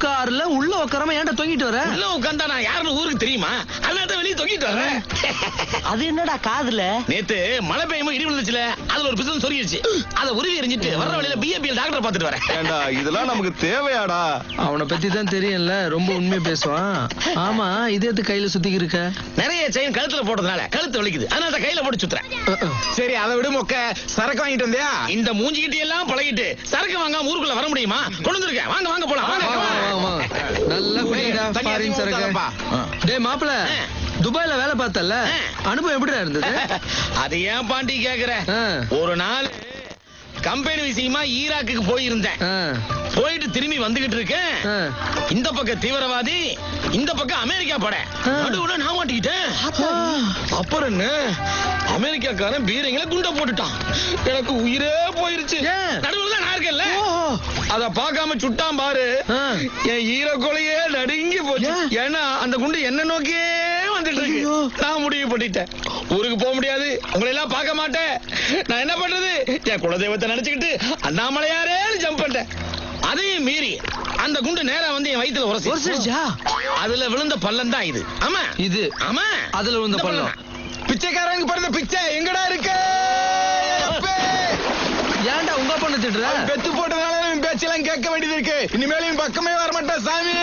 கார்ல உள்ள உட்காராம ஏன்டா தொங்கிட்டு வர? உள்ள உட்கார்ந்தா நான் யாருன்னு ஊருக்கு தெரியுமா? அதனால வெளியே தொங்கிட்டு வரேன். அது என்னடா காதுல? நேத்து மழை பெய்யும் இடி விழுந்துச்சுல, அதுல ஒரு பிசில் சொருகிடுச்சு. அதை உருவி எரிஞ்சிட்டு வர்ற வழியில பிஏபிஎல் டாக்டர் பாத்துட்டு வரேன். ஏண்டா இதெல்லாம் நமக்கு தேவையாடா? அவனை பத்தி தான் தெரியும்ல, ரொம்ப உண்மையை பேசுவான். ஆமா, இதே கையில சுத்திக்கு இருக்க. நிறைய செயின் கழுத்துல போட்டதுனால கழுத்து வலிக்குது, அதனால தான் கையில போட்டு சுத்துறேன். சரி அதை விடு மொக்க. சரக்கு வாங்கிட்டு வந்தியா? இந்த மூஞ்சிக்கிட்டு எல்லாம் பழகிட்டு சரக்கு வாங்காம ஊருக்குள்ள வர முடியுமா? கொண்டு வந்திருக்கேன், வாங்க வாங்க போலாம். நல்லா குடிடா ஃபாரின் சரக்கு. டேய் மாப்ள, துபாய்ல வேலை பார்த்தல, அனுபவம் எப்படிடா இருந்தது? அது ஏன் பாண்டி கேக்குற? ஒரு நாள் கம்பெனி விஷயமா ஈராக்குக்கு போயிருந்தேன். போயிட்டு திரும்பி வந்துகிட்டு இருக்கேன். இந்த பக்கம் தீவிரவாதி, இந்த பக்கம் அமெரிக்கா படை. நடுவுல நான் மாட்டிக்கிட்டேன். அப்புறம் என்ன, அமெரிக்காக்காரன் பீரங்களை குண்ட போட்டுட்டான். எனக்கு உயிரே போயிருச்சு. நடுவுல தான் நான் இருக்கேன்ல, அத பாக்காம சுட்டான் பாரு. என் ஈரக்கொலையே நடுங்கி போச்சு. ஏன்னா அந்த குண்டு என்ன நோக்கியே வந்துட்டு இருக்கு. நான் முடிவு பண்ணிட்டேன், ஊருக்கு போக முடியாது, உங்களை எல்லாம் பார்க்க மாட்டேன். நான் என்ன பண்றது, என் குலதெய்வத்தை நினைச்சுக்கிட்டு அண்ணாமலையாரே ஜம்ப் பண்ணிட்டேன். அதையும் மீறி அந்த குண்டு நேரா வந்து என் வயித்துல உரசிருச்சா? அதுல விழுந்த பள்ளம் தான் இது. ஆமா இது, ஆமா அதுல விழுந்த பள்ளம். பிச்சைக்காரங்க பிறந்த பிச்சை எங்கடா இருக்கு? ஏன்டா உங்க பொண்ணு திட்டுற? பெத்து போட்டதால பேச்செல்லாம் கேட்க வேண்டியது இருக்கு. இனிமேலும் பக்கமே வரமாட்டேன் சாமி.